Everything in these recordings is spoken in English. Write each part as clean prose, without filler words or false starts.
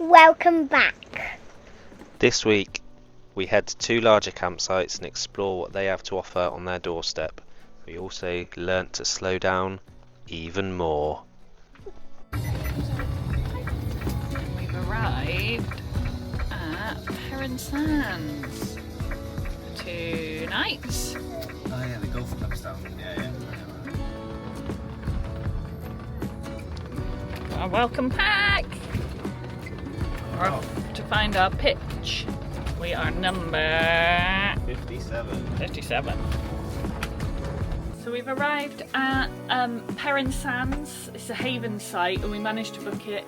Welcome back. This week we head to two larger campsites and explore what they have to offer on their doorstep. We also learnt to slow down even more. We've arrived at Heron Sands for 2 nights. Oh yeah, the golf club stuff. Yeah. Our welcome pack. We're off to find our pitch. We are number 57. So we've arrived at Heron Sands. It's a haven site and we managed to book it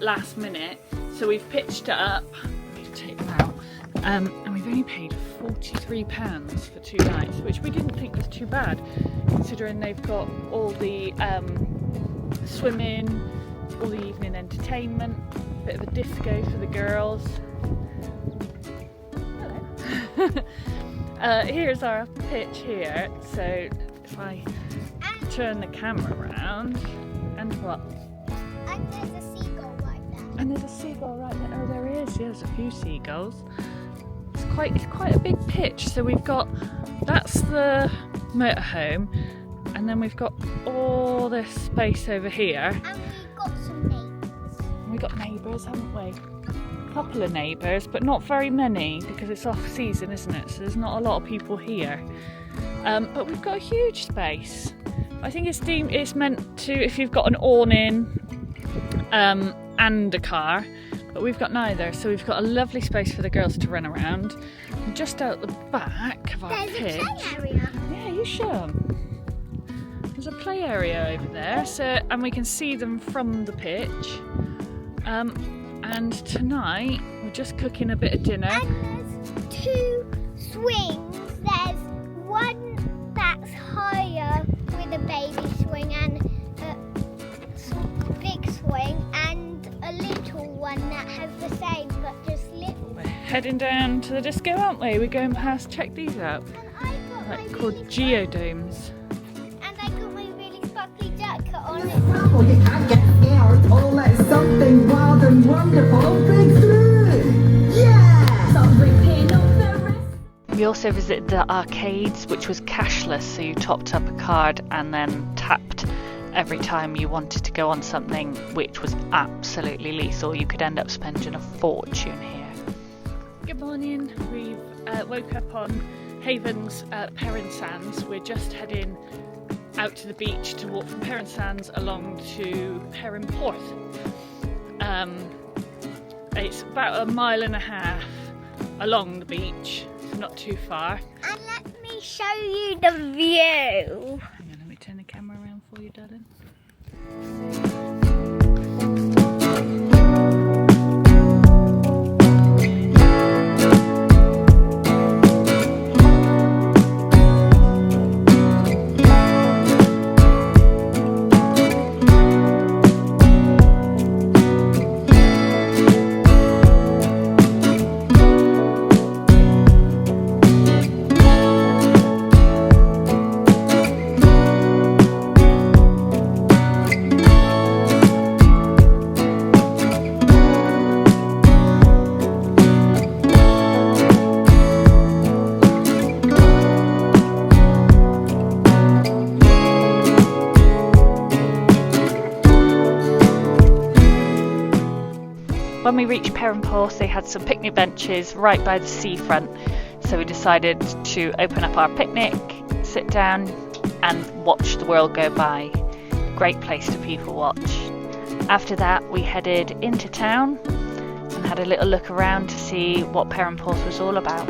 last minute. So we've pitched it up. Let me take them out. And we've only paid £43 for 2 nights, which we didn't think was too bad, considering they've got all the swimming, all the evening entertainment, a bit of a disco for the girls. Hello. Here's our pitch here. So if I turn the camera around, and what? And there's a seagull right there. And there's a seagull right there. Oh, there is. Yeah, there's a few seagulls. It's quite a big pitch. So we've got, that's the motorhome, and then we've got all this space over here. And we've got some neighbours. We've got neighbours, haven't we? A couple of neighbours, but not very many because it's off season, isn't it? So there's not a lot of people here. But we've got a huge space. I think it's meant to, if you've got an awning and a car, but we've got neither. So we've got a lovely space for the girls to run around. And just out the back of our pitch. There's a play area. Yeah, you show them. There's a play area over there, and we can see them from the pitch. And tonight we're just cooking a bit of dinner. And there's 2 swings. There's one that's higher with a baby swing and a big swing, and a little one that has the same but just little. We're heading down to the disco, aren't we? We're going past, check these out. And I got Like my called really geodomes. And I got my really sparkly jacket on it. I get scared, oh like something wild and wonderful, big through, yeah! So ripping up the rest. We also visited the arcades, which was cashless, so you topped up a card and then tapped every time you wanted to go on something, which was absolutely lethal. You could end up spending a fortune here. Good morning. We've woke up on Haven's Heron Sands. We're just heading out to the beach to walk from Heron Sands along to Heron Porth. It's about 1.5 miles along the beach, so not too far. And let me show you the view. Hang on, let me turn the camera around for you, darling. When we reached Porth, they had some picnic benches right by the seafront, so we decided to open up our picnic, sit down and watch the world go by. Great place to people watch. After that we headed into town and had a little look around to see what Porth was all about.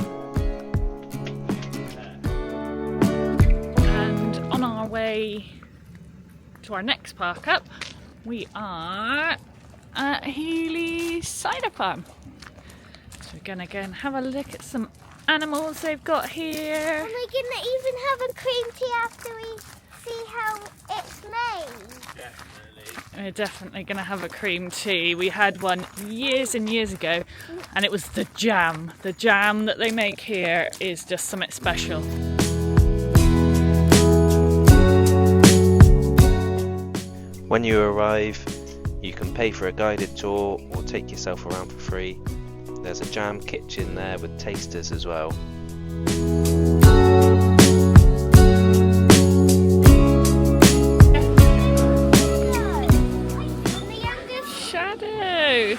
And on our way to our next park up, we are at Healy Cider Farm. So we're gonna go and have a look at some animals they've got here. And we're gonna even have a cream tea after we see how it's made. We're definitely gonna have a cream tea. We had one years and years ago, and it was the jam. The jam that they make here is just something special. When you arrive, You can pay for a guided tour or take yourself around for free. There's a jam kitchen there with tasters as well. Shadow!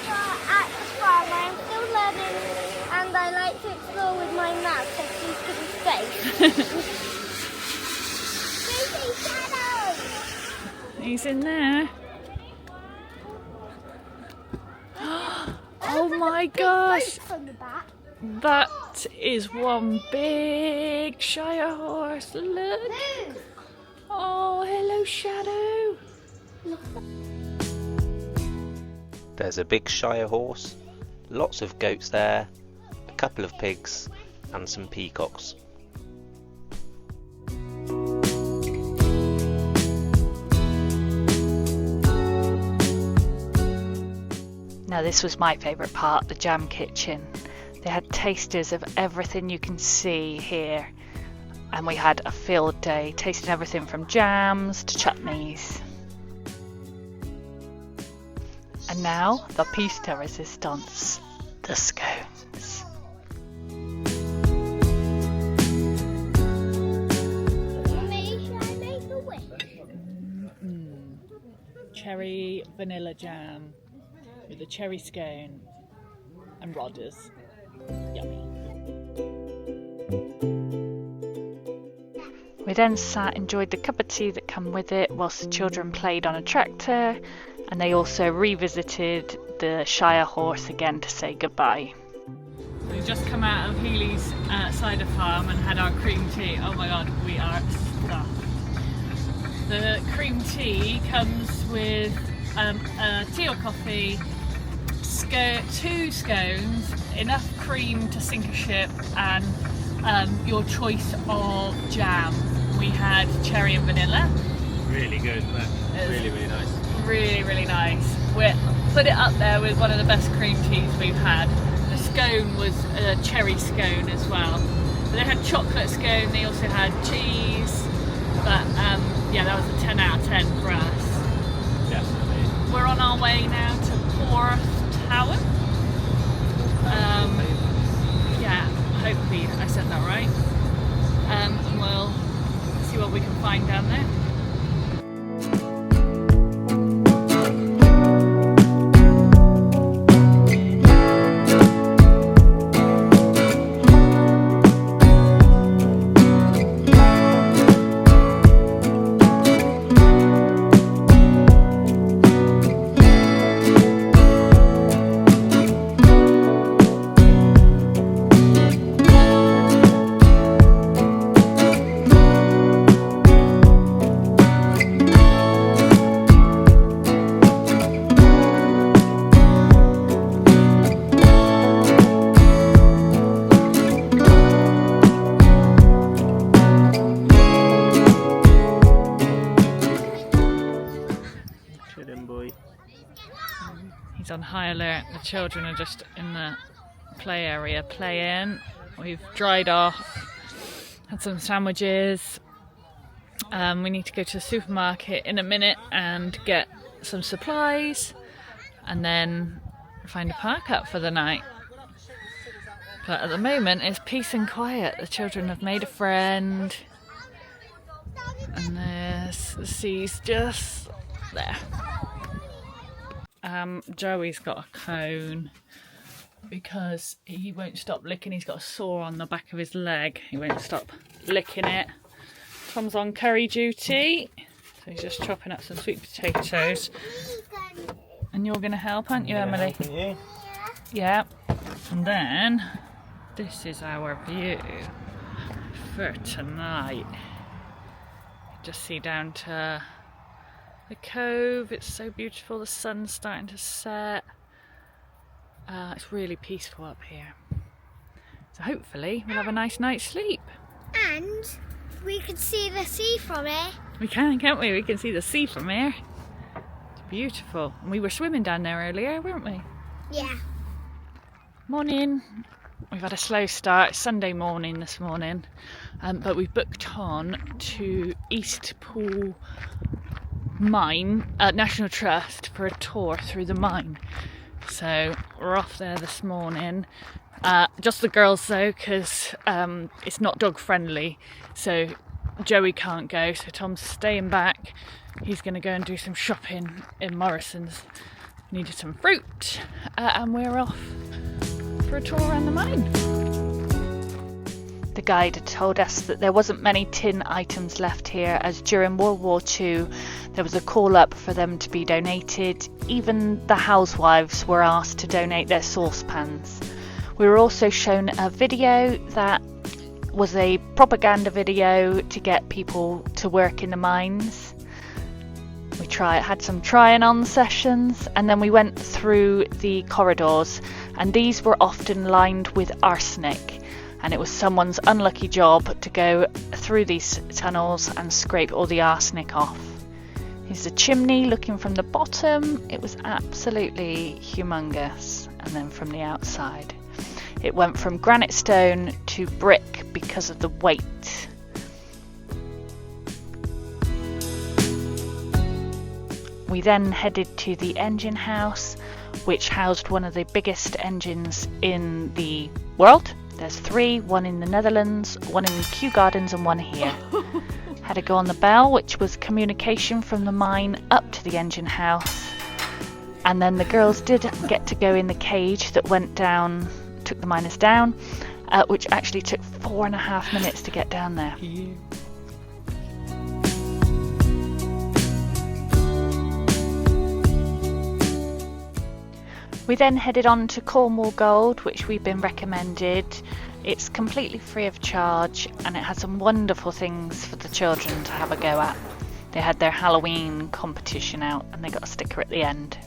At the farm, I'm still learning and I like to explore with my mouth so she's in space. Shadow! He's in there. Oh my gosh! From the back. That is one big Shire horse. Look! Move. Oh, hello, Shadow. There's a big Shire horse, lots of goats there, a couple of pigs and some peacocks. Now this was my favourite part, the jam kitchen. They had tasters of everything you can see here. And we had a field day, tasting everything from jams to chutneys. And now, the piece de resistance, the scones. Mummy, should I make a wish? Cherry vanilla jam with a cherry scone and Rodders. Yummy. We then sat, enjoyed the cup of tea that came with it, whilst the children played on a tractor, and they also revisited the Shire horse again to say goodbye. We've just come out of Healy's cider farm and had our cream tea. Oh my god, we are stuffed. The cream tea comes with a tea or coffee, 2 scones, enough cream to sink a ship, and your choice of jam. We had cherry and vanilla. Really good, isn't it? Really, really nice. Really, really nice. We put it up there with one of the best cream teas we've had. The scone was a cherry scone as well. But they had chocolate scone, they also had cheese. But yeah, that was a 10 out of 10 for us. Definitely. We're on our way now to Porth Tower. Yeah, hopefully I said that right. And we'll see what we can find down there. He's on high alert. The children are just in the play area playing. We've dried off, had some sandwiches. We need to go to the supermarket in a minute and get some supplies and then find a park up for the night. But at the moment it's peace and quiet. The children have made a friend and the sea's just there. Joey's got a cone because he won't stop licking. He's got a sore on the back of his leg. He won't stop licking it. Tom's on curry duty, so he's just chopping up some sweet potatoes. And you're going to help, aren't you, Emily? You? Yeah. And then this is our view for tonight. Just see down to the cove. It's so beautiful. The sun's starting to set. It's really peaceful up here. So hopefully we'll have a nice night's sleep. And we can see the sea from here. We can, can't we? We can see the sea from here. It's beautiful. And we were swimming down there earlier, weren't we? Yeah. Morning. We've had a slow start. It's Sunday morning this morning. But we've booked on to East Pool mine at National Trust for a tour through the mine. So we're off there this morning. Just the girls though, because it's not dog friendly. So Joey can't go, so Tom's staying back. He's going to go and do some shopping in Morrison's. Needed some fruit, and we're off for a tour around the mine. The guide had told us that there wasn't many tin items left here, as during World War II there was a call up for them to be donated. Even the housewives were asked to donate their saucepans. We were also shown a video that was a propaganda video to get people to work in the mines. We had some trying on sessions, and then we went through the corridors, and these were often lined with arsenic, and it was someone's unlucky job to go through these tunnels and scrape all the arsenic off. Here's the chimney looking from the bottom. It was absolutely humongous. And then from the outside, it went from granite stone to brick because of the weight. We then headed to the engine house, which housed one of the biggest engines in the world. There's 3, one in the Netherlands, one in Kew Gardens and one here. Had to go on the bell, which was communication from the mine up to the engine house. And then the girls did get to go in the cage that went down, took the miners down, which actually took 4.5 minutes to get down there. We then headed on to Cornwall Gold, which we've been recommended. It's completely free of charge, and it has some wonderful things for the children to have a go at. They had their Halloween competition out, and they got a sticker at the end.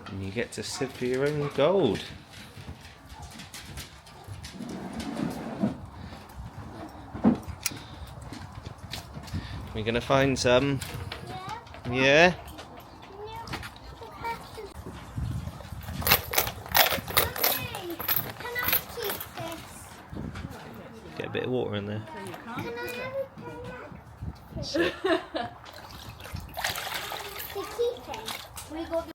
And you get to sift for your own gold. We're gonna find some. Yeah? Can I keep this? Get a bit of water in there. Can I have it? To keep it, we got.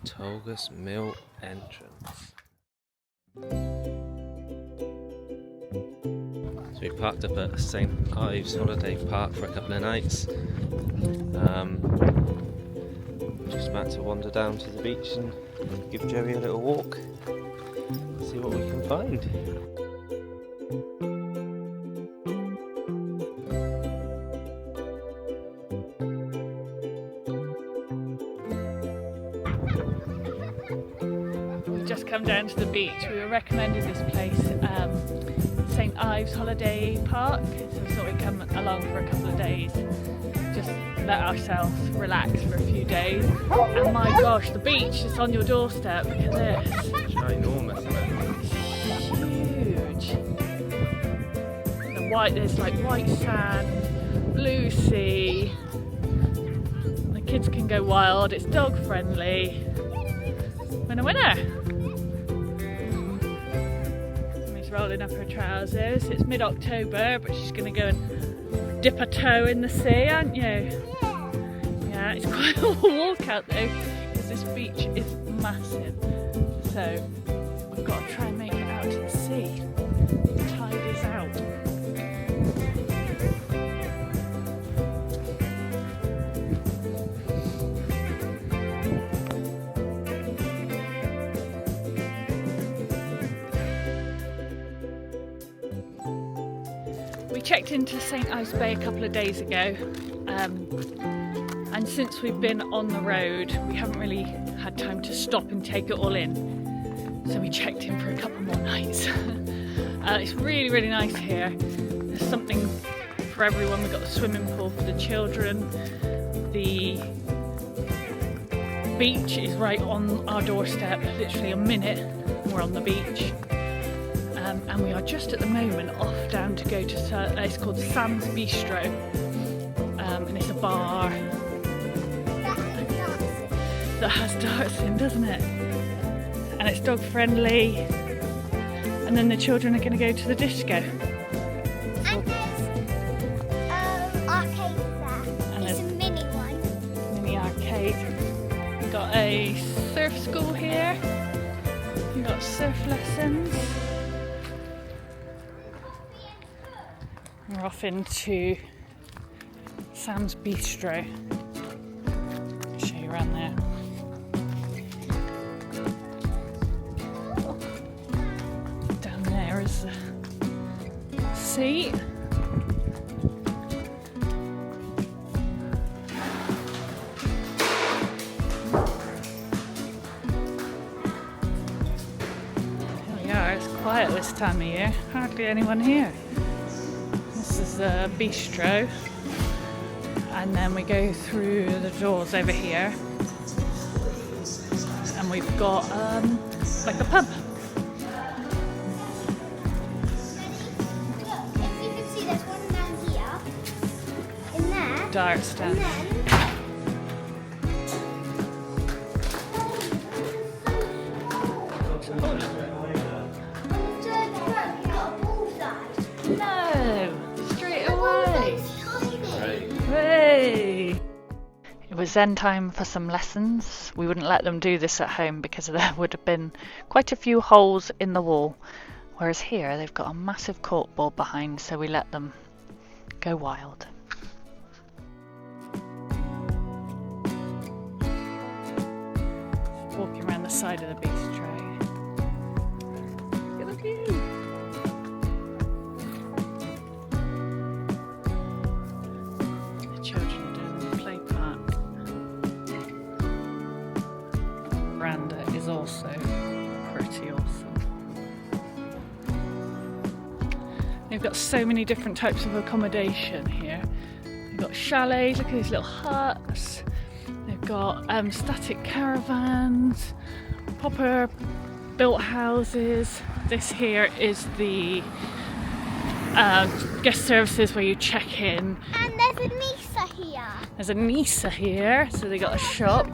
Tolga's Mill entrance. So we parked up at St Ives Holiday Park for a couple of nights. Just about to wander down to the beach and give Joey a little walk, see what we can find. Just come down to the beach. We were recommended this place, St Ives Holiday Park, so we thought we'd come along for a couple of days, just let ourselves relax for a few days. And my gosh, the beach is on your doorstep. Look at this. It's ginormous, isn't Huge. The white, there's like white sand, blue sea. The kids can go wild. It's dog friendly. Winner, winner. Rolling up her trousers. It's mid-October, but she's going to go and dip a toe in the sea, aren't you? Yeah, it's quite a walk out though, because this beach is massive. So we've got to try and make it out to the sea. The tide is out. We checked into St Ives Bay a couple of days ago, and since we've been on the road we haven't really had time to stop and take it all in, so we checked in for a couple more nights. It's really, really nice here. There's something for everyone. We've got the swimming pool for the children. The beach is right on our doorstep, literally a minute we're on the beach. And we are just at the moment off down to go to, it's called Sam's Bistro, and it's a bar that has darts in, doesn't it? And it's dog friendly. And then the children are going to go to the disco. And there's arcades there. And It's a mini one. Mini arcade. We've got a surf school here. We've got surf lessons. We're off into Sam's Bistro. I'll show you around there. Down there is the sea. Here we are, it's quiet this time of year. Hardly anyone here. This is the bistro, and then we go through the doors over here, and we've got like a pub. If you can see, there's one down here. In there. Darts stand. And then. No! Straight away! Hey! It was then time for some lessons. We wouldn't let them do this at home because there would have been quite a few holes in the wall. Whereas here they've got a massive corkboard behind, so we let them go wild. Walking around the side of the bistro. Look at the view! The children are doing the play part. Veranda is also pretty awesome. They've got so many different types of accommodation here. They've got chalets, look at these little huts. They've got static caravans, proper built houses. This here is the guest services where you check in. And there's a Nisa here. There's a Nisa here, so they got a shop.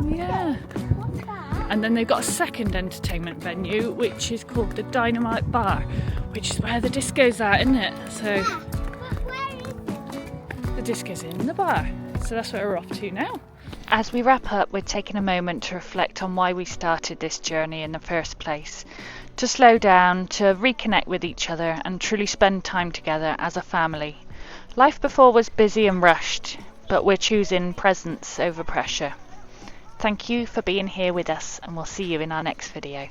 Yeah. What's that? And then they've got a second entertainment venue, which is called the Dynamite Bar, which is where the disco's at, isn't it? So Yeah. But where is it? the disco's in the bar. So that's where we're off to now. As we wrap up, we're taking a moment to reflect on why we started this journey in the first place. To slow down, to reconnect with each other and truly spend time together as a family. Life before was busy and rushed, but we're choosing presence over pressure. Thank you for being here with us, and we'll see you in our next video.